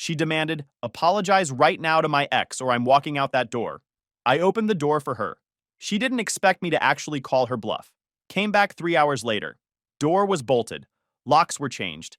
She demanded, "Apologize right now to my ex or I'm walking out that door." I opened the door for her. She didn't expect me to actually call her bluff. Came back 3 hours later. Door was bolted. Locks were changed.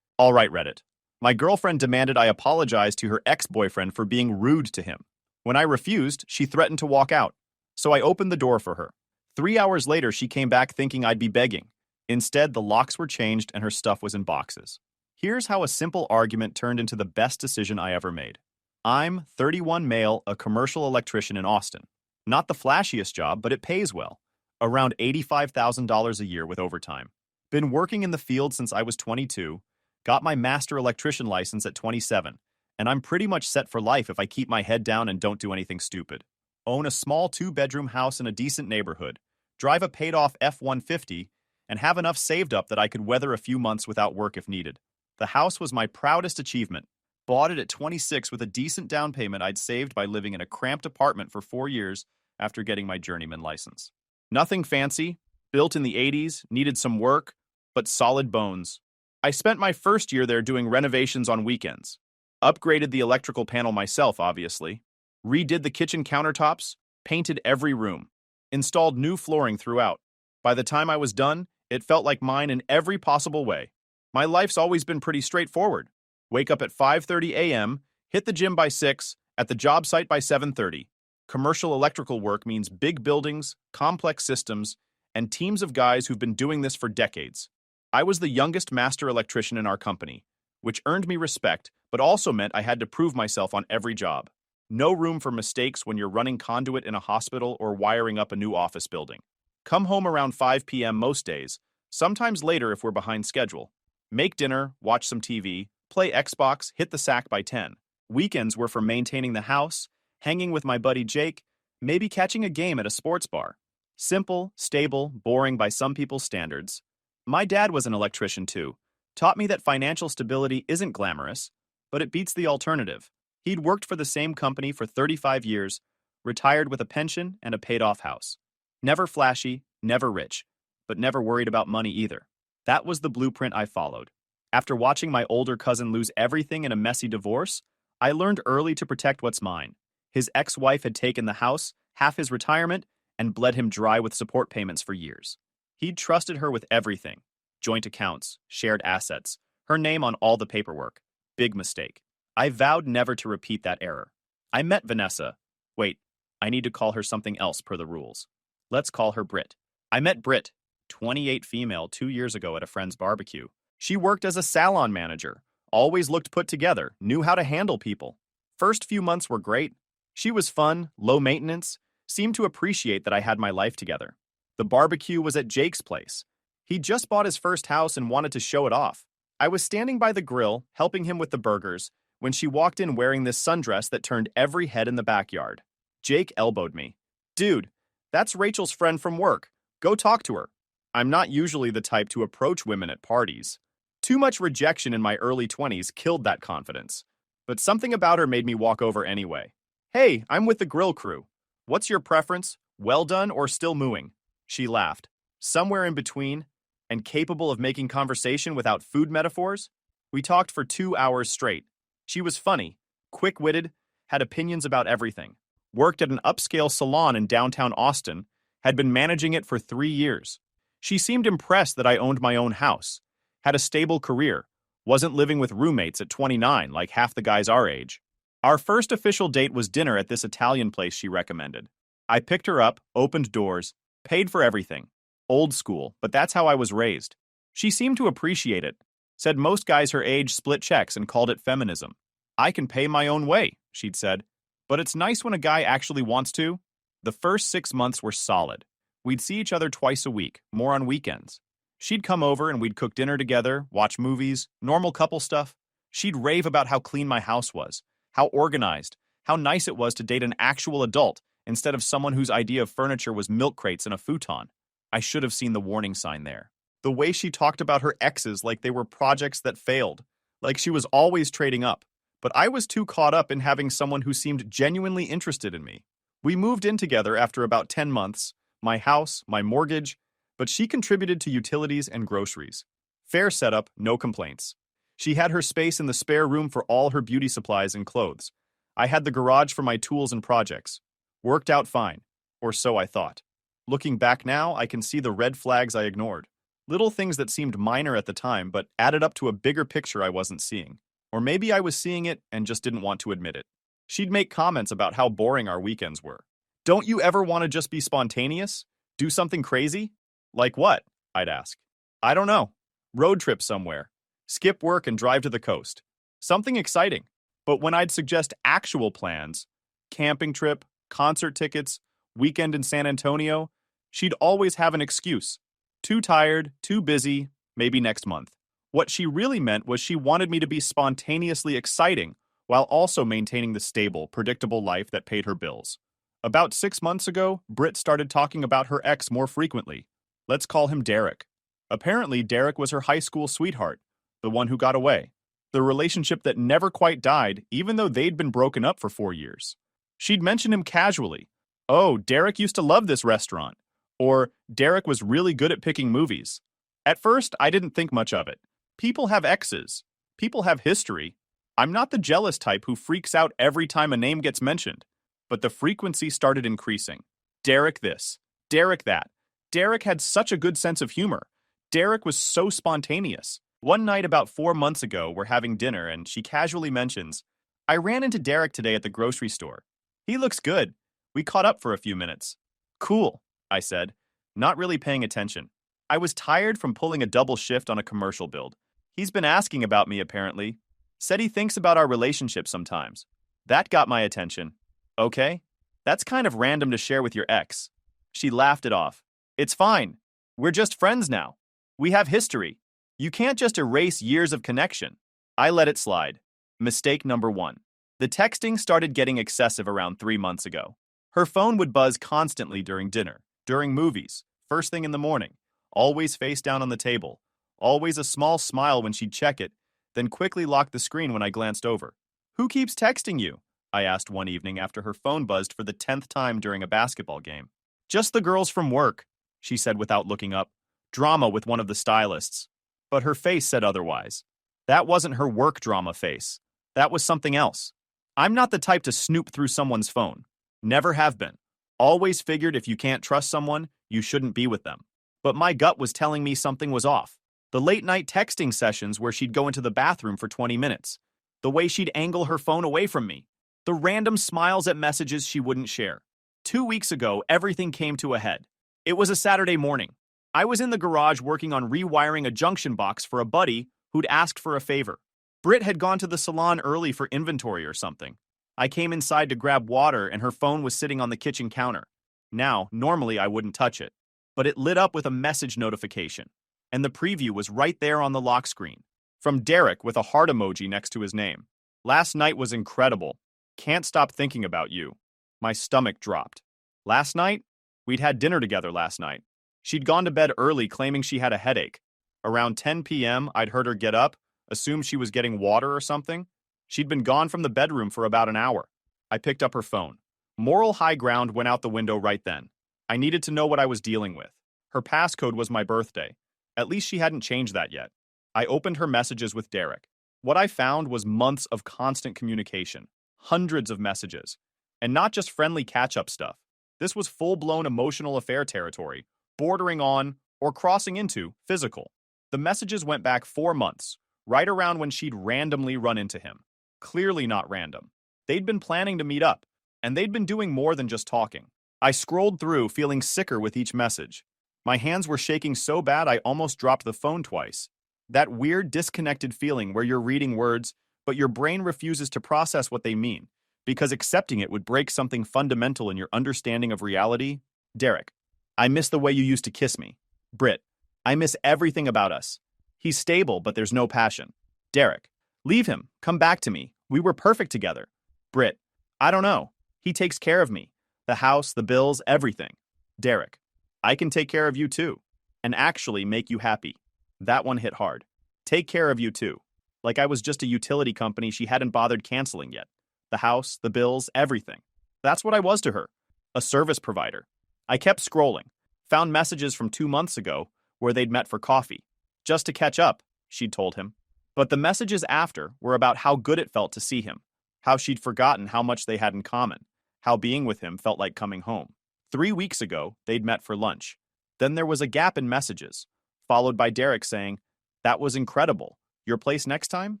All right, Reddit. My girlfriend demanded I apologize to her ex-boyfriend for being rude to him. When I refused, she threatened to walk out. So I opened the door for her. 3 hours later, she came back thinking I'd be begging. Instead, the locks were changed and her stuff was in boxes. Here's how a simple argument turned into the best decision I ever made. I'm 31 male, a commercial electrician in Austin. Not the flashiest job, but it pays well. Around $85,000 a year with overtime. Been working in the field since I was 22, got my master electrician license at 27, and I'm pretty much set for life if I keep my head down and don't do anything stupid. Own a small 2-bedroom house in a decent neighborhood, drive a paid-off F-150, and have enough saved up that I could weather a few months without work if needed. The house was my proudest achievement. Bought it at 26 with a decent down payment I'd saved by living in a cramped apartment for 4 years after getting my journeyman license. Nothing fancy, built in the 80s, needed some work, but solid bones. I spent my first year there doing renovations on weekends. Upgraded the electrical panel myself, obviously. Redid the kitchen countertops, painted every room. Installed new flooring throughout. By the time I was done, it felt like mine in every possible way. My life's always been pretty straightforward. Wake up at 5:30 a.m., hit the gym by 6, at the job site by 7:30. Commercial electrical work means big buildings, complex systems, and teams of guys who've been doing this for decades. I was the youngest master electrician in our company, which earned me respect, but also meant I had to prove myself on every job. No room for mistakes when you're running conduit in a hospital or wiring up a new office building. Come home around 5 p.m. most days, sometimes later if we're behind schedule. Make dinner, watch some TV, play Xbox, hit the sack by 10. Weekends were for maintaining the house, hanging with my buddy Jake, maybe catching a game at a sports bar. Simple, stable, boring by some people's standards. My dad was an electrician too. Taught me that financial stability isn't glamorous, but it beats the alternative. He'd worked for the same company for 35 years, retired with a pension and a paid-off house. Never flashy, never rich, but never worried about money either. That was the blueprint I followed. After watching my older cousin lose everything in a messy divorce, I learned early to protect what's mine. His ex-wife had taken the house, half his retirement, and bled him dry with support payments for years. He'd trusted her with everything. Joint accounts, shared assets, her name on all the paperwork. Big mistake. I vowed never to repeat that error. I met Vanessa. Wait, I need to call her something else per the rules. Let's call her Brit. I met Brit, 28 female, 2 years ago at a friend's barbecue. She worked as a salon manager, always looked put together, knew how to handle people. First few months were great. She was fun, low maintenance, seemed to appreciate that I had my life together. The barbecue was at Jake's place. He'd just bought his first house and wanted to show it off. I was standing by the grill, helping him with the burgers, when she walked in wearing this sundress that turned every head in the backyard. Jake elbowed me. "Dude, that's Rachel's friend from work. Go talk to her." I'm not usually the type to approach women at parties. Too much rejection in my early 20s killed that confidence. But something about her made me walk over anyway. "Hey, I'm with the grill crew. What's your preference, well done or still mooing?" She laughed. Somewhere in between, and capable of making conversation without food metaphors? We talked for 2 hours straight. She was funny, quick-witted, had opinions about everything. Worked at an upscale salon in downtown Austin, had been managing it for 3 years. She seemed impressed that I owned my own house, had a stable career, wasn't living with roommates at 29 like half the guys our age. Our first official date was dinner at this Italian place she recommended. I picked her up, opened doors, paid for everything. Old school, but that's how I was raised. She seemed to appreciate it. Said most guys her age split checks and called it feminism. "I can pay my own way," she'd said. "But it's nice when a guy actually wants to." The first 6 months were solid. We'd see each other twice a week, more on weekends. She'd come over and we'd cook dinner together, watch movies, normal couple stuff. She'd rave about how clean my house was, how organized, how nice it was to date an actual adult instead of someone whose idea of furniture was milk crates and a futon. I should have seen the warning sign there. The way she talked about her exes like they were projects that failed, like she was always trading up. But I was too caught up in having someone who seemed genuinely interested in me. We moved in together after about 10 months, my house, my mortgage, but she contributed to utilities and groceries. Fair setup, no complaints. She had her space in the spare room for all her beauty supplies and clothes. I had the garage for my tools and projects. Worked out fine, or so I thought. Looking back now, I can see the red flags I ignored. Little things that seemed minor at the time, but added up to a bigger picture I wasn't seeing. Or maybe I was seeing it and just didn't want to admit it. She'd make comments about how boring our weekends were. Don't you ever want to just be spontaneous? Do something crazy? Like what? I'd ask. I don't know. Road trip somewhere. Skip work and drive to the coast. Something exciting. But when I'd suggest actual plans, camping trip, concert tickets, weekend in San Antonio, she'd always have an excuse. Too tired, too busy, maybe next month. What she really meant was she wanted me to be spontaneously exciting while also maintaining the stable, predictable life that paid her bills. About 6 months ago, Britt started talking about her ex more frequently. Let's call him Derek. Apparently, Derek was her high school sweetheart, the one who got away. The relationship that never quite died, even though they'd been broken up for 4 years. She'd mention him casually. Oh, Derek used to love this restaurant. Or, Derek was really good at picking movies. At first, I didn't think much of it. People have exes. People have history. I'm not the jealous type who freaks out every time a name gets mentioned. But the frequency started increasing. Derek this. Derek that. Derek had such a good sense of humor. Derek was so spontaneous. One night about 4 months ago, we're having dinner and she casually mentions, I ran into Derek today at the grocery store. He looks good. We caught up for a few minutes. Cool, I said, not really paying attention. I was tired from pulling a double shift on a commercial build. He's been asking about me, apparently. Said he thinks about our relationship sometimes. That got my attention. Okay, that's kind of random to share with your ex. She laughed it off. It's fine. We're just friends now. We have history. You can't just erase years of connection. I let it slide. Mistake number 1. The texting started getting excessive around 3 months ago. Her phone would buzz constantly during dinner, during movies, first thing in the morning, always face down on the table, always a small smile when she'd check it, then quickly lock the screen when I glanced over. Who keeps texting you? I asked one evening after her phone buzzed for the 10th time during a basketball game. Just the girls from work, she said without looking up. Drama with one of the stylists. But her face said otherwise. That wasn't her work drama face. That was something else. I'm not the type to snoop through someone's phone. Never have been. Always figured if you can't trust someone, you shouldn't be with them. But my gut was telling me something was off. The late-night texting sessions where she'd go into the bathroom for 20 minutes. The way she'd angle her phone away from me. The random smiles at messages she wouldn't share. 2 weeks ago, everything came to a head. It was a Saturday morning. I was in the garage working on rewiring a junction box for a buddy who'd asked for a favor. Britt had gone to the salon early for inventory or something. I came inside to grab water and her phone was sitting on the kitchen counter. Now, normally I wouldn't touch it, but it lit up with a message notification, and the preview was right there on the lock screen. From Derek with a heart emoji next to his name. Last night was incredible. Can't stop thinking about you. My stomach dropped. Last night? We'd had dinner together last night. She'd gone to bed early claiming she had a headache. Around 10 p.m., I'd heard her get up, assumed she was getting water or something. She'd been gone from the bedroom for about an hour. I picked up her phone. Moral high ground went out the window right then. I needed to know what I was dealing with. Her passcode was my birthday. At least she hadn't changed that yet. I opened her messages with Derek. What I found was months of constant communication. Hundreds of messages. And not just friendly catch-up stuff. This was full-blown emotional affair territory, bordering on, or crossing into, physical. The messages went back 4 months, right around when she'd randomly run into him. Clearly not random. They'd been planning to meet up, and they'd been doing more than just talking. I scrolled through, feeling sicker with each message. My hands were shaking so bad I almost dropped the phone twice. That weird disconnected feeling where you're reading words, but your brain refuses to process what they mean, because accepting it would break something fundamental in your understanding of reality. Derek, I miss the way you used to kiss me. Britt, I miss everything about us. He's stable, but there's no passion. Derek, leave him. Come back to me. We were perfect together. Britt, I don't know. He takes care of me. The house, the bills, everything. Derek, I can take care of you too. And actually make you happy. That one hit hard. Take care of you too. Like I was just a utility company she hadn't bothered canceling yet. The house, the bills, everything. That's what I was to her. A service provider. I kept scrolling. Found messages from 2 months ago where they'd met for coffee. Just to catch up, she'd told him. But the messages after were about how good it felt to see him, how she'd forgotten how much they had in common, how being with him felt like coming home. 3 weeks ago, they'd met for lunch. Then there was a gap in messages, followed by Derek saying, "That was incredible. Your place next time?"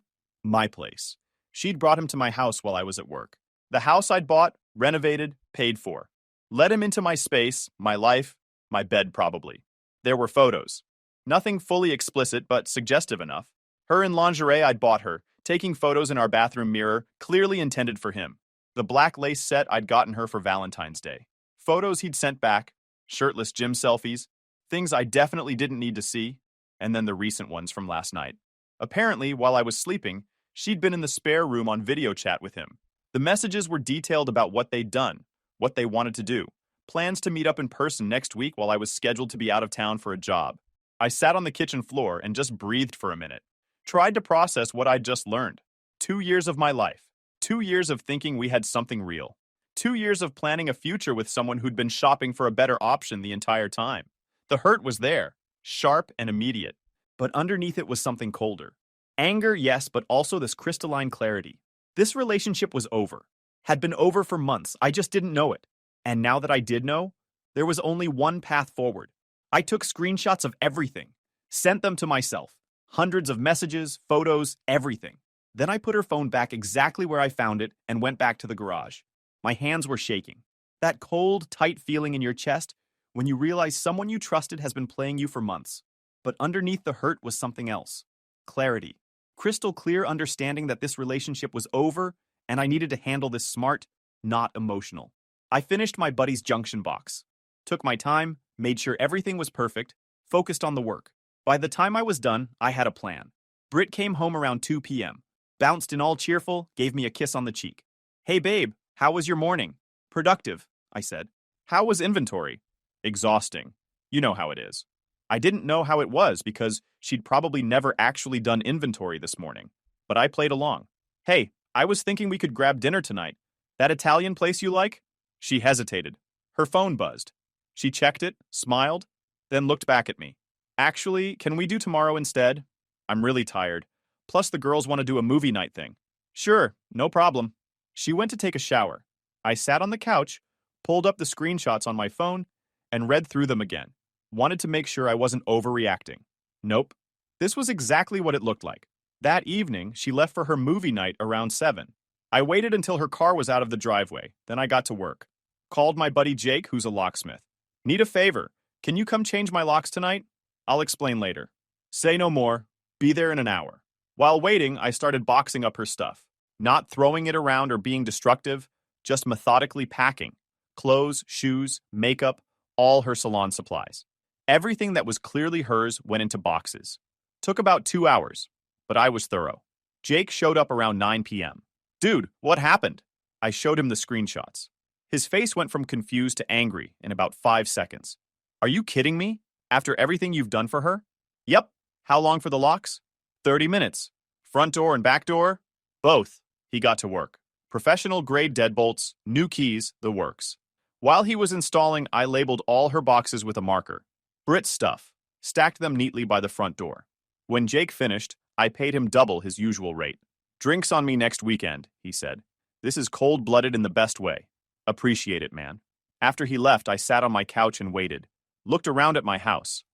My place. She'd brought him to my house while I was at work. The house I'd bought, renovated, paid for. Let him into my space, my life, my bed probably. There were photos. Nothing fully explicit, but suggestive enough. Her in lingerie I'd bought her, taking photos in our bathroom mirror, clearly intended for him. The black lace set I'd gotten her for Valentine's Day. Photos he'd sent back, shirtless gym selfies, things I definitely didn't need to see, and then the recent ones from last night. Apparently, while I was sleeping, she'd been in the spare room on video chat with him. The messages were detailed about what they'd done, what they wanted to do, plans to meet up in person next week while I was scheduled to be out of town for a job. I sat on the kitchen floor and just breathed for a minute. Tried to process what I'd just learned. 2 years of my life. 2 years of thinking we had something real. 2 years of planning a future with someone who'd been shopping for a better option the entire time. The hurt was there, sharp and immediate. But underneath it was something colder. Anger, yes, but also this crystalline clarity. This relationship was over. Had been over for months, I just didn't know it. And now that I did know, there was only one path forward. I took screenshots of everything, sent them to myself. Hundreds of messages, photos, everything. Then I put her phone back exactly where I found it and went back to the garage. My hands were shaking. That cold, tight feeling in your chest when you realize someone you trusted has been playing you for months. But underneath the hurt was something else. Clarity. Crystal clear understanding that this relationship was over and I needed to handle this smart, not emotional. I finished my buddy's junction box. Took my time, made sure everything was perfect, focused on the work. By the time I was done, I had a plan. Britt came home around 2 p.m., bounced in all cheerful, gave me a kiss on the cheek. "Hey babe, how was your morning?" "Productive," I said. "How was inventory?" "Exhausting. You know how it is." I didn't know how it was because she'd probably never actually done inventory this morning, but I played along. "Hey, I was thinking we could grab dinner tonight. That Italian place you like?" She hesitated. Her phone buzzed. She checked it, smiled, then looked back at me. "Actually, can we do tomorrow instead? I'm really tired. Plus the girls want to do a movie night thing." "Sure, no problem." She went to take a shower. I sat on the couch, pulled up the screenshots on my phone, and read through them again. Wanted to make sure I wasn't overreacting. Nope. This was exactly what it looked like. That evening, she left for her movie night around 7. I waited until her car was out of the driveway, then I got to work. Called my buddy Jake, who's a locksmith. "Need a favor. Can you come change my locks tonight?" "I'll explain later." Say no more. Be there in an hour. While waiting, I started boxing up her stuff. Not throwing it around or being destructive, just methodically packing. Clothes, shoes, makeup, all her salon supplies. Everything that was clearly hers went into boxes. Took about 2 hours, but I was thorough. Jake showed up around 9 p.m. "Dude, what happened?" I showed him the screenshots. His face went from confused to angry in about 5 seconds. "Are you kidding me? After everything you've done for her?" "Yep. How long for the locks?" 30 minutes. "Front door and back door?" "Both." He got to work. Professional grade deadbolts, new keys, the works. While he was installing, I labeled all her boxes with a marker. Brit stuff. Stacked them neatly by the front door. When Jake finished, I paid him double his usual rate. "Drinks on me next weekend," he said. "This is cold-blooded in the best way. Appreciate it, man." After he left, I sat on my couch and waited. Looked around at my house,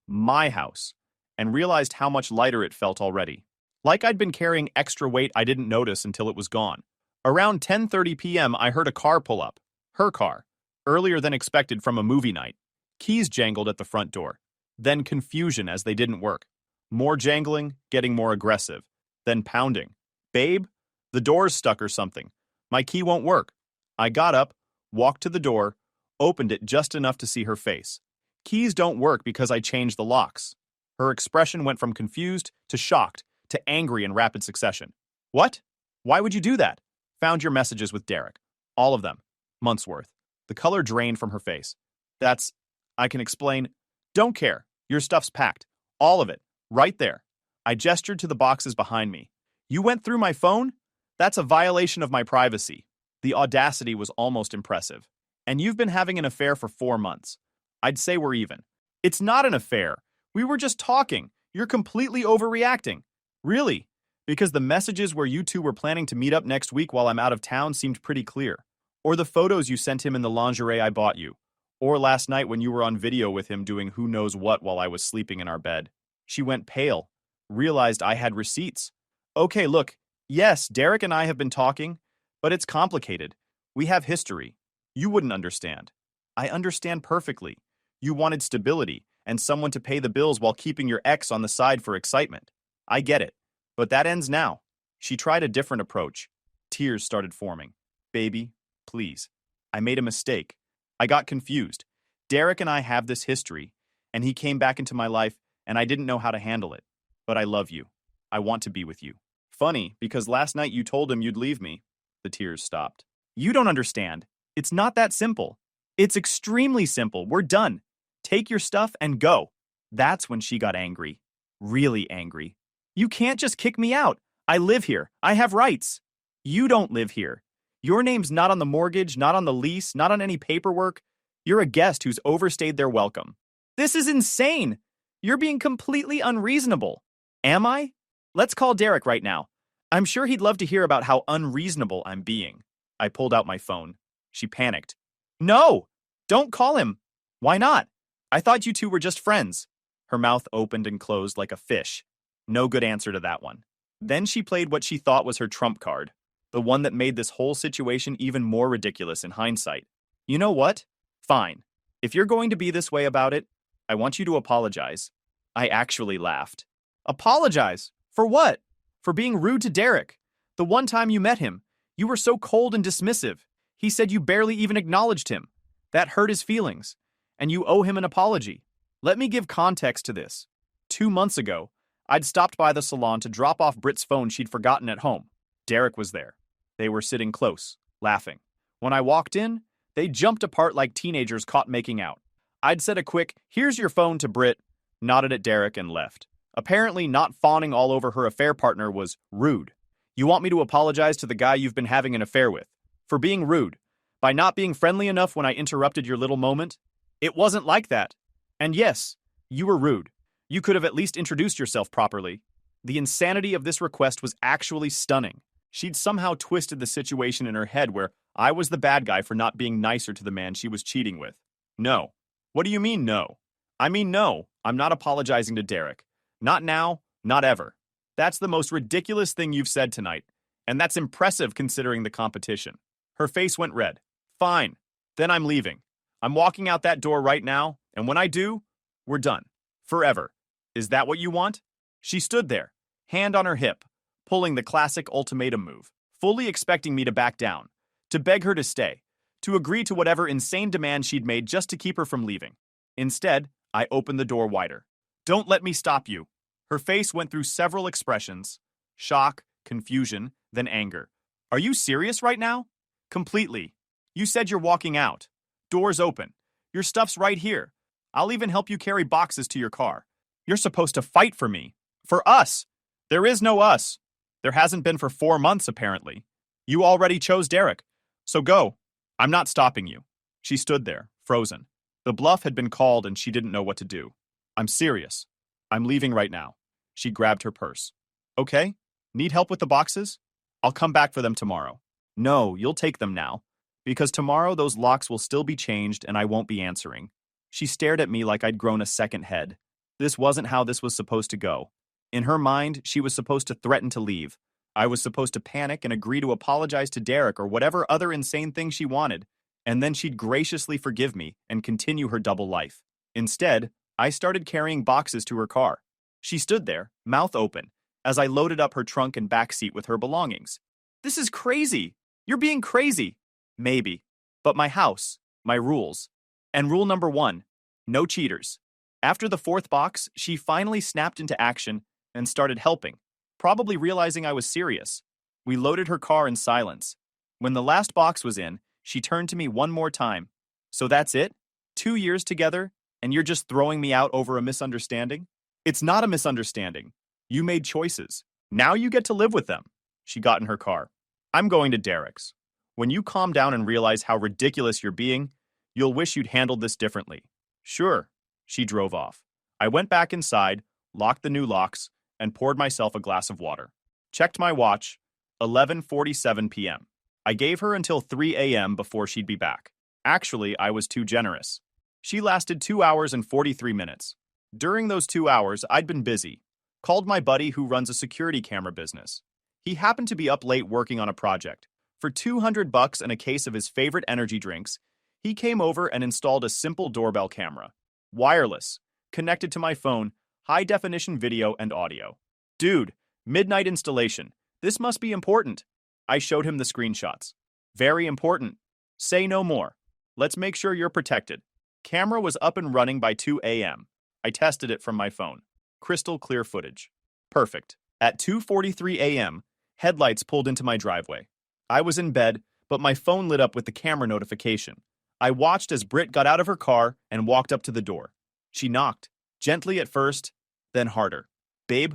and realized how much lighter it felt already. Like I'd been carrying extra weight I didn't notice until it was gone. Around 10:30 p.m., I heard a car pull up. Her car. Earlier than expected from a movie night. Keys jangled at the front door. Then confusion as they didn't work. More jangling, getting more aggressive. Then pounding. "Babe, the door's stuck or something. My key won't work." I got up, walked to the door, opened it just enough to see her face. "Keys don't work because I changed the locks." Her expression went from confused to shocked to angry in rapid succession. "What? Why would you do that?" "Found your messages with Derek. All of them. Months worth." The color drained from her face. "That's... I can explain." "Don't care. Your stuff's packed. All of it. Right there." I gestured to the boxes behind me. "You went through my phone? That's a violation of my privacy." The audacity was almost impressive. "And you've been having an affair for 4 months. I'd say we're even." "It's not an affair. We were just talking. You're completely overreacting." "Really? Because the messages where you two were planning to meet up next week while I'm out of town seemed pretty clear. Or the photos you sent him in the lingerie I bought you. Or last night when you were on video with him doing who knows what while I was sleeping in our bed. She went pale, realized I had receipts. Okay, look, yes, Derek and I have been talking, but it's complicated. We have history. You wouldn't understand. I understand perfectly. You wanted stability and someone to pay the bills while keeping your ex on the side for excitement. I get it. But that ends now. She tried a different approach. Tears started forming. Baby, please. I made a mistake. I got confused. Derek and I have this history, and he came back into my life, and I didn't know how to handle it. But I love you. I want to be with you. Funny, because last night you told him you'd leave me. The tears stopped. You don't understand. It's not that simple. It's extremely simple. We're done. Take your stuff and go. That's when she got angry. Really angry. You can't just kick me out. I live here. I have rights. You don't live here. Your name's not on the mortgage, not on the lease, not on any paperwork. You're a guest who's overstayed their welcome. This is insane. You're being completely unreasonable. Am I? Let's call Derek right now. I'm sure he'd love to hear about how unreasonable I'm being. I pulled out my phone. She panicked. No! Don't call him. Why not? I thought you two were just friends. Her mouth opened and closed like a fish. No good answer to that one. Then she played what she thought was her trump card. The one that made this whole situation even more ridiculous in hindsight. You know what? Fine. If you're going to be this way about it, I want you to apologize. I actually laughed. Apologize? For what? For being rude to Derek. The one time you met him, you were so cold and dismissive. He said you barely even acknowledged him. That hurt his feelings. And you owe him an apology. Let me give context to this. 2 months ago, I'd stopped by the salon to drop off Britt's phone she'd forgotten at home. Derek was there. They were sitting close, laughing. When I walked in, they jumped apart like teenagers caught making out. I'd said a quick, "Here's your phone" to Britt, nodded at Derek, and left. Apparently, not fawning all over her affair partner was rude. You want me to apologize to the guy you've been having an affair with? For being rude? By not being friendly enough when I interrupted your little moment? It wasn't like that. And yes, you were rude. You could have at least introduced yourself properly. The insanity of this request was actually stunning. She'd somehow twisted the situation in her head where I was the bad guy for not being nicer to the man she was cheating with. No. What do you mean, no? I mean, no, I'm not apologizing to Derek. Not now, not ever. That's the most ridiculous thing you've said tonight, and that's impressive considering the competition. Her face went red. Fine. Then I'm leaving. I'm walking out that door right now, and when I do, we're done. Forever. Is that what you want? She stood there, hand on her hip, pulling the classic ultimatum move, fully expecting me to back down, to beg her to stay, to agree to whatever insane demand she'd made just to keep her from leaving. Instead, I opened the door wider. Don't let me stop you. Her face went through several expressions: shock, confusion, then anger. Are you serious right now? Completely. You said you're walking out. Doors open. Your stuff's right here. I'll even help you carry boxes to your car. You're supposed to fight for me. For us. There is no us. There hasn't been for 4 months, apparently. You already chose Derek. So go. I'm not stopping you. She stood there, frozen. The bluff had been called and she didn't know what to do. I'm serious. I'm leaving right now. She grabbed her purse. Okay? Need help with the boxes? I'll come back for them tomorrow. No, you'll take them now. Because tomorrow those locks will still be changed and I won't be answering. She stared at me like I'd grown a second head. This wasn't how this was supposed to go. In her mind, she was supposed to threaten to leave. I was supposed to panic and agree to apologize to Derek or whatever other insane thing she wanted, and then she'd graciously forgive me and continue her double life. Instead, I started carrying boxes to her car. She stood there, mouth open, as I loaded up her trunk and back seat with her belongings. This is crazy. You're being crazy. Maybe. But my house, my rules. And rule number 1, no cheaters. After the 4th box, she finally snapped into action and started helping, probably realizing I was serious. We loaded her car in silence. When the last box was in, she turned to me one more time. So that's it? 2 years together, and you're just throwing me out over a misunderstanding? It's not a misunderstanding. You made choices. Now you get to live with them. She got in her car. I'm going to Derek's. When you calm down and realize how ridiculous you're being, you'll wish you'd handled this differently. Sure. She drove off. I went back inside, locked the new locks, and poured myself a glass of water. Checked my watch, 11:47 p.m. I gave her until 3 a.m. before she'd be back. Actually, I was too generous. She lasted 2 hours and 43 minutes. During those 2 hours, I'd been busy. Called my buddy who runs a security camera business. He happened to be up late working on a project. For $200 and a case of his favorite energy drinks, he came over and installed a simple doorbell camera. Wireless, connected to my phone, high-definition video and audio. Dude, midnight installation. This must be important. I showed him the screenshots. Very important. Say no more. Let's make sure you're protected. Camera was up and running by 2 a.m. I tested it from my phone. Crystal clear footage. Perfect. At 2:43 a.m., headlights pulled into my driveway. I was in bed, but my phone lit up with the camera notification. I watched as Britt got out of her car and walked up to the door. She knocked, gently at first, then harder. Babe,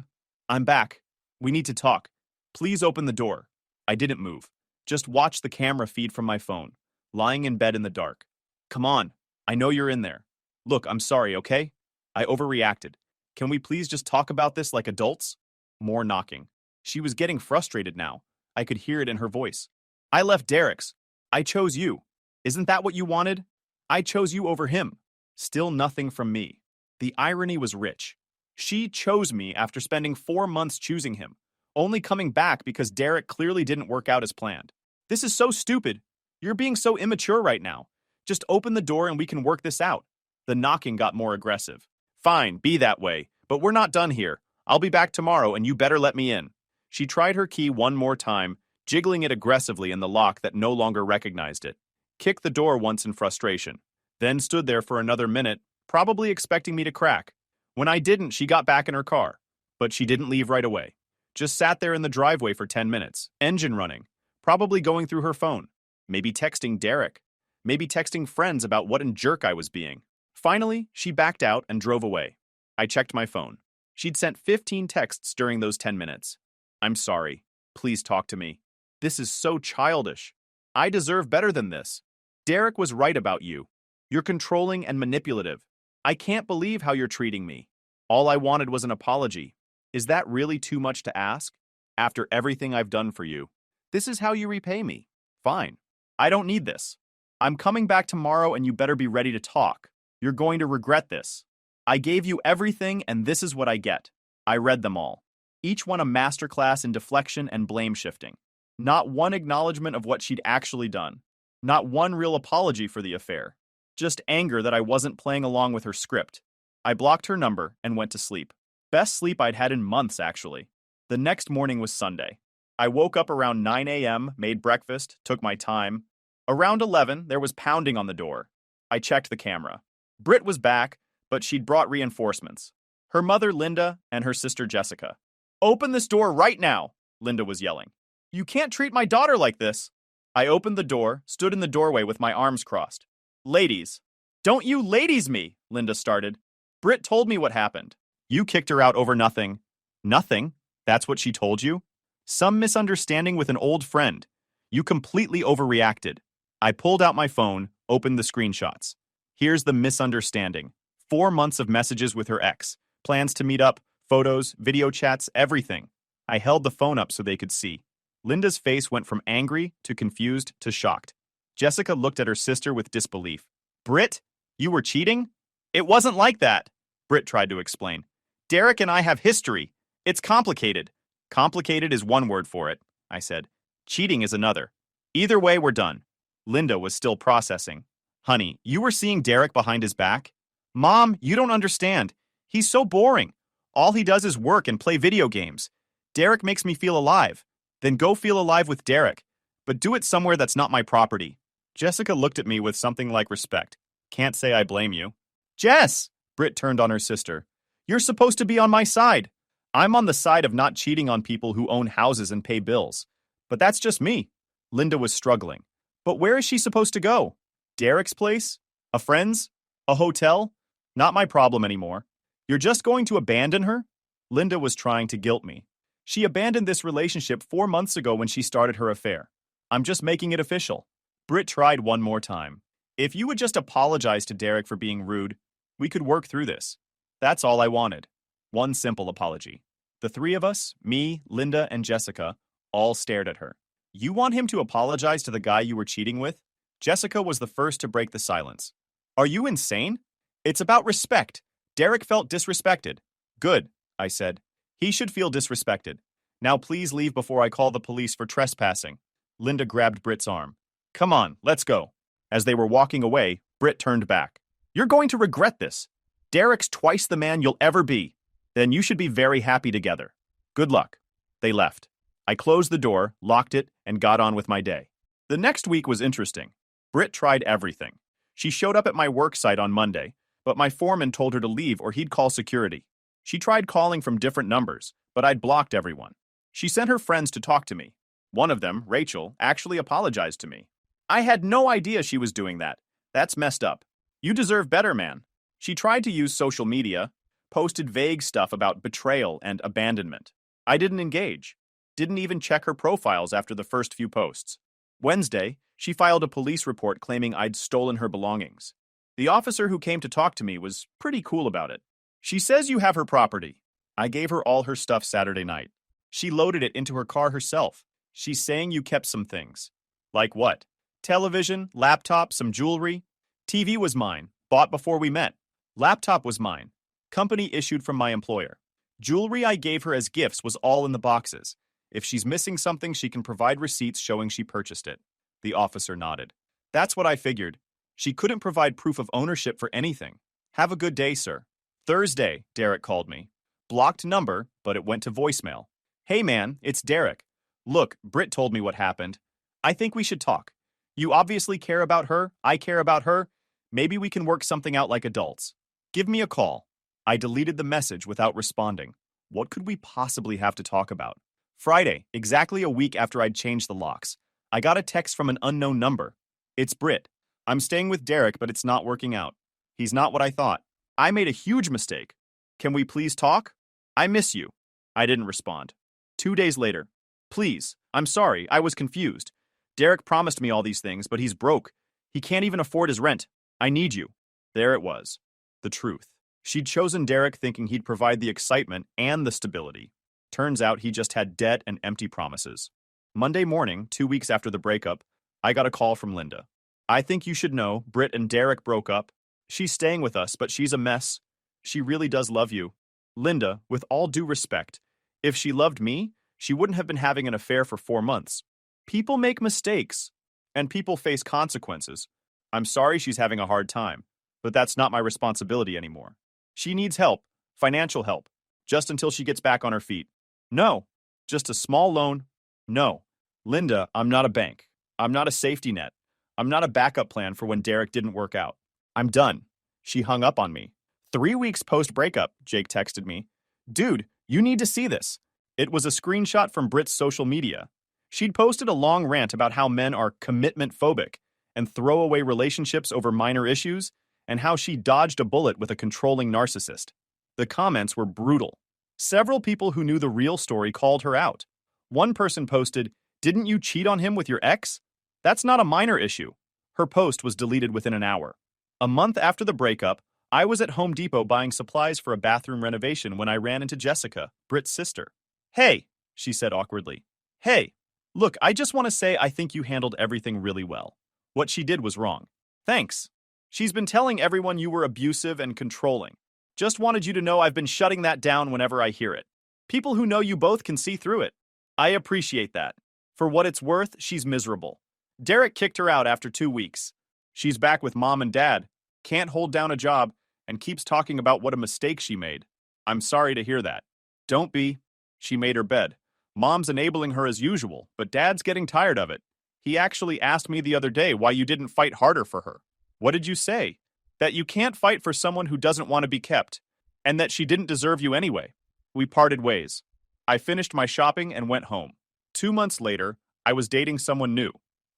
I'm back. We need to talk. Please open the door. I didn't move. Just watched the camera feed from my phone, lying in bed in the dark. Come on. I know you're in there. Look, I'm sorry, okay? I overreacted. Can we please just talk about this like adults? More knocking. She was getting frustrated now. I could hear it in her voice. I left Derek's. I chose you. Isn't that what you wanted? I chose you over him. Still nothing from me. The irony was rich. She chose me after spending 4 months choosing him, only coming back because Derek clearly didn't work out as planned. This is so stupid. You're being so immature right now. Just open the door and we can work this out. The knocking got more aggressive. Fine, be that way, but we're not done here. I'll be back tomorrow and you better let me in. She tried her key one more time, jiggling it aggressively in the lock that no longer recognized it. Kicked the door once in frustration. Then stood there for another minute, probably expecting me to crack. When I didn't, she got back in her car. But she didn't leave right away. Just sat there in the driveway for 10 minutes, engine running, probably going through her phone. Maybe texting Derek. Maybe texting friends about what a jerk I was being. Finally, she backed out and drove away. I checked my phone. She'd sent 15 texts during those 10 minutes. I'm sorry. Please talk to me. This is so childish. I deserve better than this. Derek was right about you. You're controlling and manipulative. I can't believe how you're treating me. All I wanted was an apology. Is that really too much to ask? After everything I've done for you. This is how you repay me. Fine. I don't need this. I'm coming back tomorrow and you better be ready to talk. You're going to regret this. I gave you everything and this is what I get. I read them all. Each one a masterclass in deflection and blame shifting. Not one acknowledgement of what she'd actually done. Not one real apology for the affair. Just anger that I wasn't playing along with her script. I blocked her number and went to sleep. Best sleep I'd had in months, actually. The next morning was Sunday. I woke up around 9 a.m., made breakfast, took my time. Around 11, there was pounding on the door. I checked the camera. Britt was back, but she'd brought reinforcements. Her mother, Linda, and her sister, Jessica. Open this door right now, Linda was yelling. You can't treat my daughter like this. I opened the door, stood in the doorway with my arms crossed. Ladies. Don't you ladies me, Linda started. Britt told me what happened. You kicked her out over nothing. Nothing? That's what she told you? Some misunderstanding with an old friend. You completely overreacted. I pulled out my phone, opened the screenshots. Here's the misunderstanding. 4 months of messages with her ex. Plans to meet up, photos, video chats, everything. I held the phone up so they could see. Linda's face went from angry to confused to shocked. Jessica looked at her sister with disbelief. Britt, you were cheating? It wasn't like that, Britt tried to explain. Derek and I have history. It's complicated. Complicated is one word for it, I said. Cheating is another. Either way, we're done. Linda was still processing. Honey, you were seeing Derek behind his back? Mom, you don't understand. He's so boring. All he does is work and play video games. Derek makes me feel alive. Then go feel alive with Derek. But do it somewhere that's not my property. Jessica looked at me with something like respect. Can't say I blame you. Jess! Britt turned on her sister. You're supposed to be on my side. I'm on the side of not cheating on people who own houses and pay bills. But that's just me. Linda was struggling. But where is she supposed to go? Derek's place? A friend's? A hotel? Not my problem anymore. You're just going to abandon her? Linda was trying to guilt me. She abandoned this relationship 4 months ago when she started her affair. I'm just making it official. Britt tried one more time. If you would just apologize to Derek for being rude, we could work through this. That's all I wanted. One simple apology. The three of us, me, Linda, and Jessica, all stared at her. You want him to apologize to the guy you were cheating with? Jessica was the first to break the silence. Are you insane? It's about respect. Derek felt disrespected. Good, I said. He should feel disrespected. Now please leave before I call the police for trespassing. Linda grabbed Britt's arm. Come on, let's go. As they were walking away, Britt turned back. You're going to regret this. Derek's twice the man you'll ever be. Then you should be very happy together. Good luck. They left. I closed the door, locked it, and got on with my day. The next week was interesting. Britt tried everything. She showed up at my work site on Monday, but my foreman told her to leave or he'd call security. She tried calling from different numbers, but I'd blocked everyone. She sent her friends to talk to me. One of them, Rachel, actually apologized to me. I had no idea she was doing that. That's messed up. You deserve better, man. She tried to use social media, posted vague stuff about betrayal and abandonment. I didn't engage. Didn't even check her profiles after the first few posts. Wednesday, she filed a police report claiming I'd stolen her belongings. The officer who came to talk to me was pretty cool about it. She says you have her property. I gave her all her stuff Saturday night. She loaded it into her car herself. She's saying you kept some things. Like what? Television, laptop, some jewelry. TV was mine, bought before we met. Laptop was mine. Company issued from my employer. Jewelry I gave her as gifts was all in the boxes. If she's missing something, she can provide receipts showing she purchased it. The officer nodded. That's what I figured. She couldn't provide proof of ownership for anything. Have a good day, sir. Thursday, Derek called me. Blocked number, but it went to voicemail. Hey man, it's Derek. Look, Britt told me what happened. I think we should talk. You obviously care about her, I care about her. Maybe we can work something out like adults. Give me a call. I deleted the message without responding. What could we possibly have to talk about? Friday, exactly a week after I'd changed the locks, I got a text from an unknown number. It's Britt. I'm staying with Derek, but it's not working out. He's not what I thought. I made a huge mistake. Can we please talk? I miss you. I didn't respond. 2 days later. Please, I'm sorry, I was confused. Derek promised me all these things, but he's broke. He can't even afford his rent. I need you. There it was. The truth. She'd chosen Derek thinking he'd provide the excitement and the stability. Turns out he just had debt and empty promises. Monday morning, 2 weeks after the breakup, I got a call from Linda. I think you should know, Britt and Derek broke up. She's staying with us, but she's a mess. She really does love you. Linda, with all due respect, if she loved me, she wouldn't have been having an affair for 4 months. People make mistakes, and people face consequences. I'm sorry she's having a hard time, but that's not my responsibility anymore. She needs help, financial help, just until she gets back on her feet. No, just a small loan. No. Linda, I'm not a bank. I'm not a safety net. I'm not a backup plan for when Derek didn't work out. I'm done. She hung up on me. 3 weeks post-breakup, Jake texted me. Dude, you need to see this. It was a screenshot from Britt's social media. She'd posted a long rant about how men are commitment-phobic and throw away relationships over minor issues, and how she dodged a bullet with a controlling narcissist. The comments were brutal. Several people who knew the real story called her out. One person posted, "Didn't you cheat on him with your ex? That's not a minor issue." Her post was deleted within an hour. A month after the breakup, I was at Home Depot buying supplies for a bathroom renovation when I ran into Jessica, Britt's sister. Hey, she said awkwardly. Hey, look, I just want to say I think you handled everything really well. What she did was wrong. Thanks. She's been telling everyone you were abusive and controlling. Just wanted you to know I've been shutting that down whenever I hear it. People who know you both can see through it. I appreciate that. For what it's worth, she's miserable. Derek kicked her out after 2 weeks. She's back with mom and dad, can't hold down a job, and keeps talking about what a mistake she made. I'm sorry to hear that. Don't be. She made her bed. Mom's enabling her as usual, but Dad's getting tired of it. He actually asked me the other day why you didn't fight harder for her. What did you say? That you can't fight for someone who doesn't want to be kept, and that she didn't deserve you anyway. We parted ways. I finished my shopping and went home. 2 months later, I was dating someone new,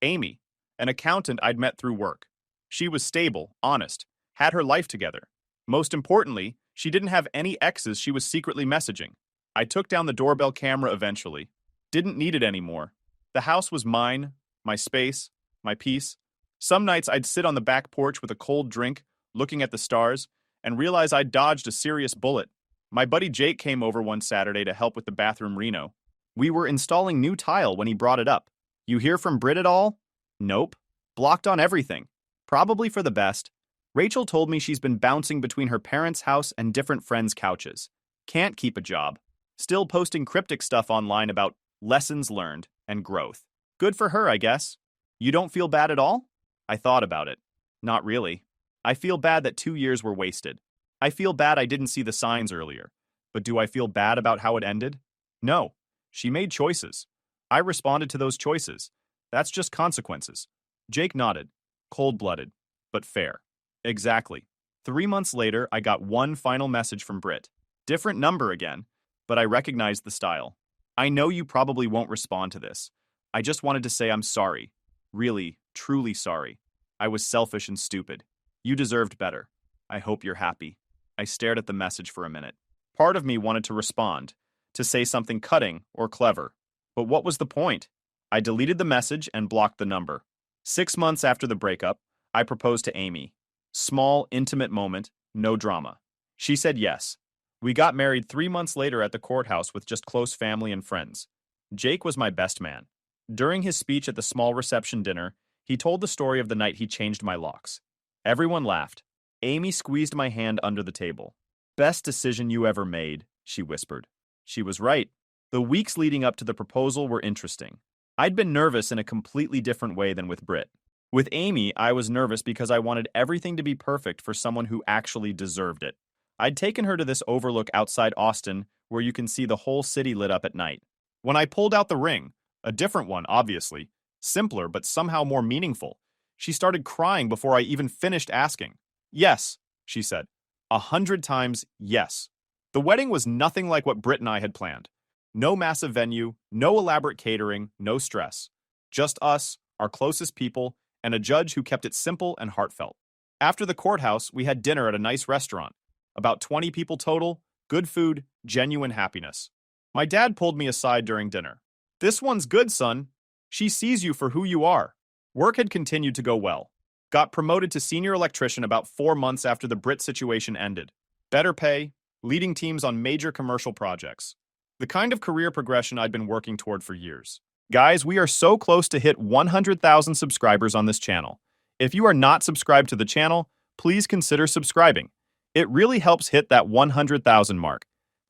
Amy, an accountant I'd met through work. She was stable, honest, had her life together. Most importantly, she didn't have any exes she was secretly messaging. I took down the doorbell camera eventually. Didn't need it anymore. The house was mine, my space, my peace. Some nights I'd sit on the back porch with a cold drink, looking at the stars, and realize I'd dodged a serious bullet. My buddy Jake came over one Saturday to help with the bathroom reno. We were installing new tile when he brought it up. You hear from Brit at all? Nope. Blocked on everything. Probably for the best. Rachel told me she's been bouncing between her parents' house and different friends' couches. Can't keep a job. Still posting cryptic stuff online about lessons learned and growth. Good for her, I guess. You don't feel bad at all? I thought about it. Not really. I feel bad that 2 years were wasted. I feel bad I didn't see the signs earlier. But do I feel bad about how it ended? No. She made choices. I responded to those choices. That's just consequences. Jake nodded. Cold-blooded, but fair. Exactly. 3 months later, I got one final message from Brit. Different number again, but I recognized the style. I know you probably won't respond to this. I just wanted to say I'm sorry. Really, truly sorry. I was selfish and stupid. You deserved better. I hope you're happy. I stared at the message for a minute. Part of me wanted to respond, to say something cutting or clever. But what was the point? I deleted the message and blocked the number. 6 months after the breakup, I proposed to Amy. Small, intimate moment, no drama. She said yes. We got married 3 months later at the courthouse with just close family and friends. Jake was my best man. During his speech at the small reception dinner, he told the story of the night he changed my locks. Everyone laughed. Amy squeezed my hand under the table. Best decision you ever made, she whispered. She was right. The weeks leading up to the proposal were interesting. I'd been nervous in a completely different way than with Brit. With Amy, I was nervous because I wanted everything to be perfect for someone who actually deserved it. I'd taken her to this overlook outside Austin where you can see the whole city lit up at night. When I pulled out the ring, a different one, obviously, simpler but somehow more meaningful, she started crying before I even finished asking. Yes, she said. 100 times yes. The wedding was nothing like what Brit and I had planned. No massive venue, no elaborate catering, no stress. Just us, our closest people, and a judge who kept it simple and heartfelt. After the courthouse, we had dinner at a nice restaurant. About 20 people total, good food, genuine happiness. My dad pulled me aside during dinner. This one's good, son. She sees you for who you are. Work had continued to go well. Got promoted to senior electrician about 4 months after the Brit situation ended. Better pay, leading teams on major commercial projects. The kind of career progression I'd been working toward for years. Guys, we are so close to hit 100,000 subscribers on this channel. If you are not subscribed to the channel, please consider subscribing. It really helps hit that 100,000 mark.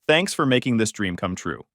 Thanks for making this dream come true.